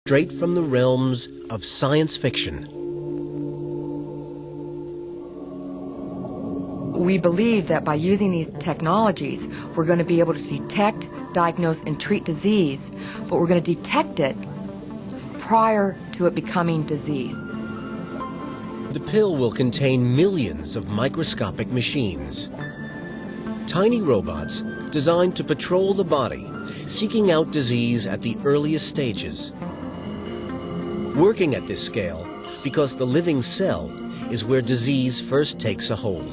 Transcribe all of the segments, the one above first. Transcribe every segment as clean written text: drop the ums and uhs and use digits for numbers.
straight from the realms of science fiction. We believe that by using these technologies, we're going to be able to detect, diagnose, and treat disease, but we're going to detect it prior to it becoming disease. The pill will contain millions of microscopic machines. Tiny robots designed to patrol the body, seeking out disease at the earliest stages. Working at this scale because the living cell is where disease first takes a hold.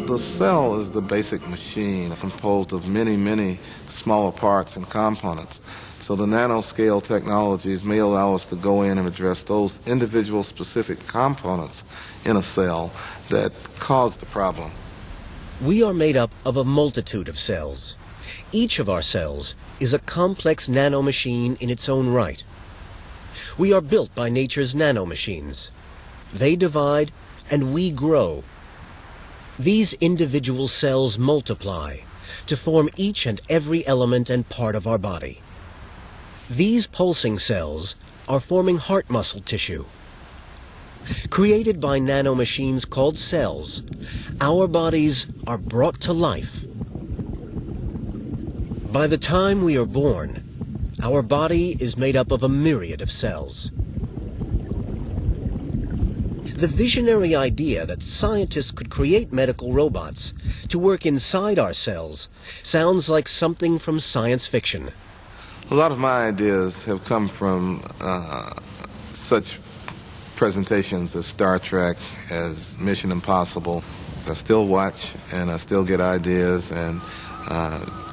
The cell is the basic machine composed of many, many smaller parts and components. So the nanoscale technologies may allow us to go in and address those individual specific components in a cell that cause the problem. We are made up of a multitude of cells. Each of our cells is a complex nanomachine in its own right. We are built by nature's nanomachines. They divide and we grow. These individual cells multiply to form each and every element and part of our body. These pulsing cells are forming heart muscle tissue. Created by nanomachines called cells, our bodies are brought to life. By the time we are born, our body is made up of a myriad of cells. The visionary idea that scientists could create medical robots to work inside our cells sounds like something from science fiction. A lot of my ideas have come from such presentations as Star Trek, as Mission Impossible. I still watch and I still get ideas and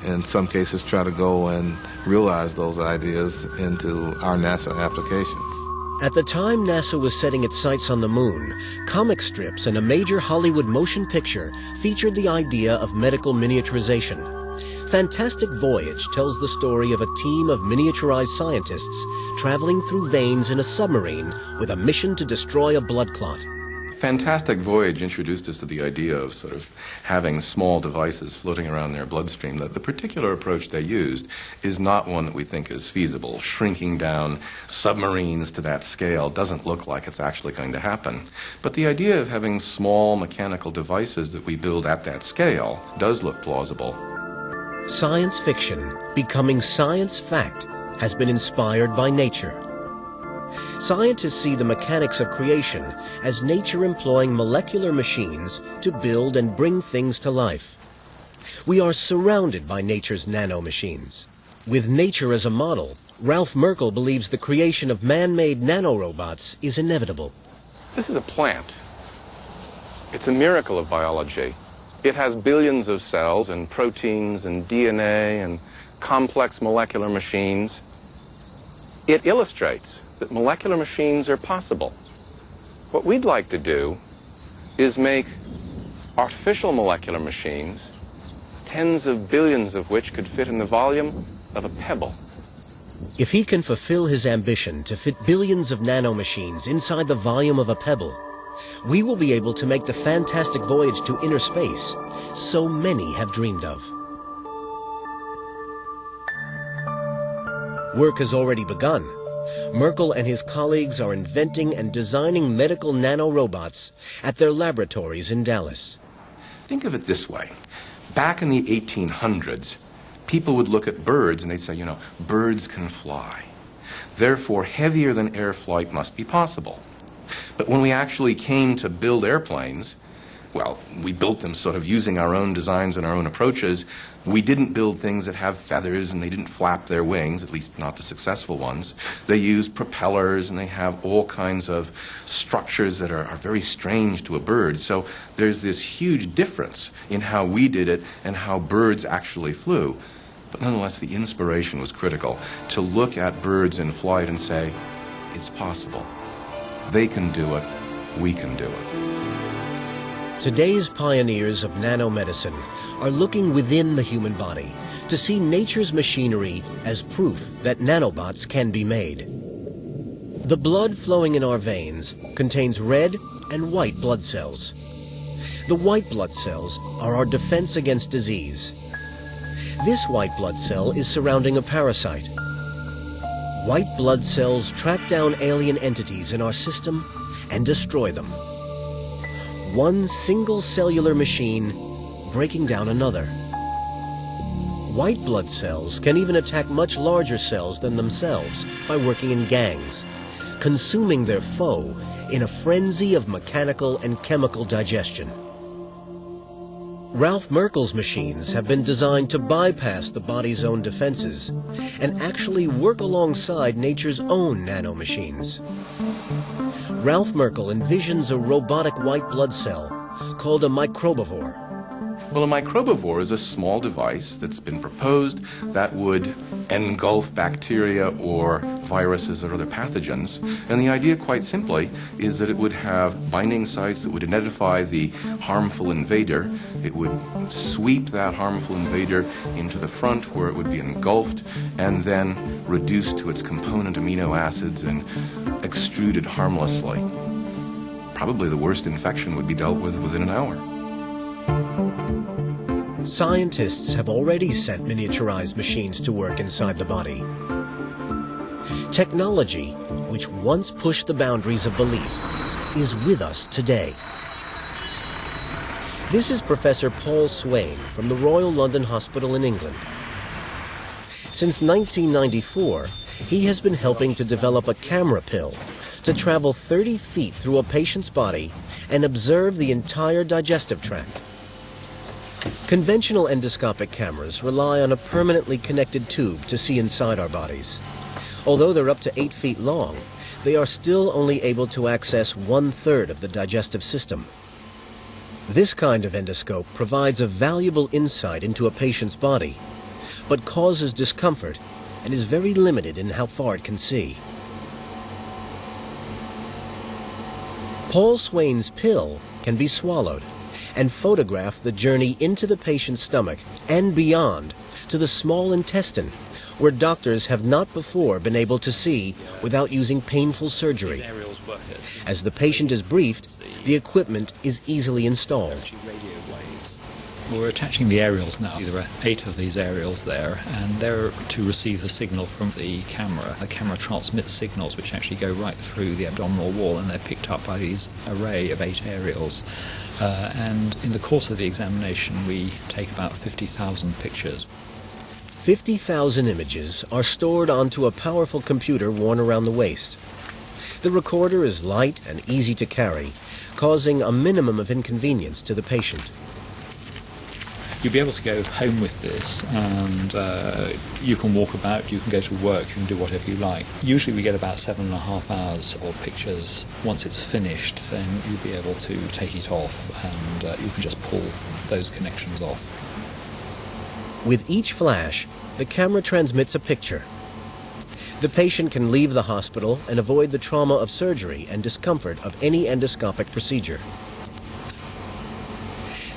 in some cases try to go and realize those ideas into our NASA applications. At the time NASA was setting its sights on the moon, comic strips and a major Hollywood motion picture featured the idea of medical miniaturization. Fantastic Voyage tells the story of a team of miniaturized scientists traveling through veins in a submarine with a mission to destroy a blood clot. Fantastic Voyage introduced us to the idea of sort of having small devices floating around their bloodstream. The particular approach they used is not one that we think is feasible. Shrinking down submarines to that scale doesn't look like it's actually going to happen. But the idea of having small mechanical devices that we build at that scale does look plausible. Science fiction becoming science fact has been inspired by nature. Scientists see the mechanics of creation as nature employing molecular machines to build and bring things to life. We are surrounded by nature's nanomachines. With nature as a model, Ralph Merkel believes the creation of man-made nanorobots is inevitable. This is a plant. It's a miracle of biology. It has billions of cells and proteins and DNA and complex molecular machines. It illustrates that molecular machines are possible. What we'd like to do is make artificial molecular machines, tens of billions of which could fit in the volume of a pebble. If he can fulfill his ambition to fit billions of nanomachines inside the volume of a pebble, we will be able to make the fantastic voyage to inner space so many have dreamed of. Work has already begun. Merkel and his colleagues are inventing and designing medical nanorobots at their laboratories in Dallas. Think of it this way. Back in the 1800s, people would look at birds and they'd say, you know, birds can fly. Therefore, heavier than air flight must be possible. But when we actually came to build airplanes, well, we built them sort of using our own designs and our own approaches. We didn't build things that have feathers and they didn't flap their wings, at least not the successful ones. They use propellers and they have all kinds of structures that are very strange to a bird. So there's this huge difference in how we did it and how birds actually flew. But nonetheless, the inspiration was critical to look at birds in flight and say, it's possible. They can do it. We can do it. Today's pioneers of nanomedicine are looking within the human body to see nature's machinery as proof that nanobots can be made. The blood flowing in our veins contains red and white blood cells. The white blood cells are our defense against disease. This white blood cell is surrounding a parasite. White blood cells track down alien entities in our system and destroy them. One single cellular machine breaking down another. White blood cells can even attack much larger cells than themselves by working in gangs, consuming their foe in a frenzy of mechanical and chemical digestion. Ralph Merkel's machines have been designed to bypass the body's own defenses and actually work alongside nature's own nanomachines. Ralph Merkel envisions a robotic white blood cell called a microbivore. Well, a microbivore is a small device that's been proposed that would engulf bacteria or viruses or other pathogens. And the idea, quite simply, is that it would have binding sites that would identify the harmful invader. It would sweep that harmful invader into the front where it would be engulfed and then reduced to its component amino acids and extruded harmlessly. Probably the worst infection would be dealt with within an hour. Scientists have already sent miniaturized machines to work inside the body. Technology, which once pushed the boundaries of belief, is with us today. This is Professor Paul Swain from the Royal London Hospital in England. Since 1994, he has been helping to develop a camera pill to travel 30 feet through a patient's body and observe the entire digestive tract. Conventional endoscopic cameras rely on a permanently connected tube to see inside our bodies. Although they're up to 8 feet long, they are still only able to access 1/3 of the digestive system. This kind of endoscope provides a valuable insight into a patient's body, but causes discomfort and is very limited in how far it can see. Paul Swain's pill can be swallowed and photograph the journey into the patient's stomach and beyond to the small intestine, where doctors have not before been able to see without using painful surgery. As the patient is briefed, the equipment is easily installed. We're attaching the aerials now. There are 8 of these aerials there, and they're to receive the signal from the camera. The camera transmits signals which actually go right through the abdominal wall, and they're picked up by these array of 8 aerials. And in the course of the examination, we take about 50,000 pictures. 50,000 images are stored onto a powerful computer worn around the waist. The recorder is light and easy to carry, causing a minimum of inconvenience to the patient. You'll be able to go home with this, and you can walk about, you can go to work, you can do whatever you like. Usually we get about 7.5 hours of pictures. Once it's finished, then you'll be able to take it off, and you can just pull those connections off. With each flash, the camera transmits a picture. The patient can leave the hospital and avoid the trauma of surgery and discomfort of any endoscopic procedure.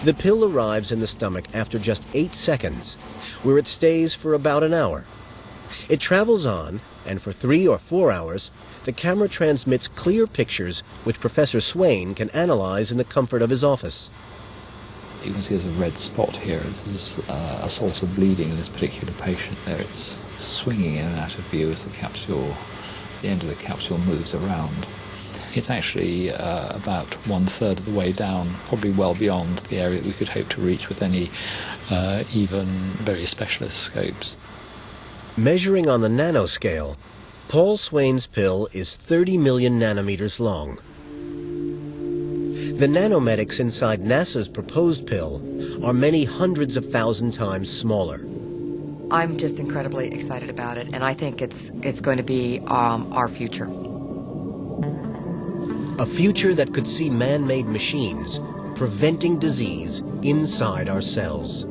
The pill arrives in the stomach after just 8 seconds, where it stays for about an hour. It travels on, and for 3 or 4 hours, the camera transmits clear pictures which Professor Swain can analyze in the comfort of his office. You can see there's a red spot here. This is a source of bleeding in this particular patient. There it's swinging in and out of view as the end of the capsule moves around. It's actually about 1/3 of the way down, probably well beyond the area that we could hope to reach with any even very specialist scopes. Measuring on the nanoscale, Paul Swain's pill is 30 million nanometers long. The nanomedics inside NASA's proposed pill are many hundreds of thousand times smaller. I'm just incredibly excited about it, and I think it's going to be our future. A future that could see man-made machines preventing disease inside our cells.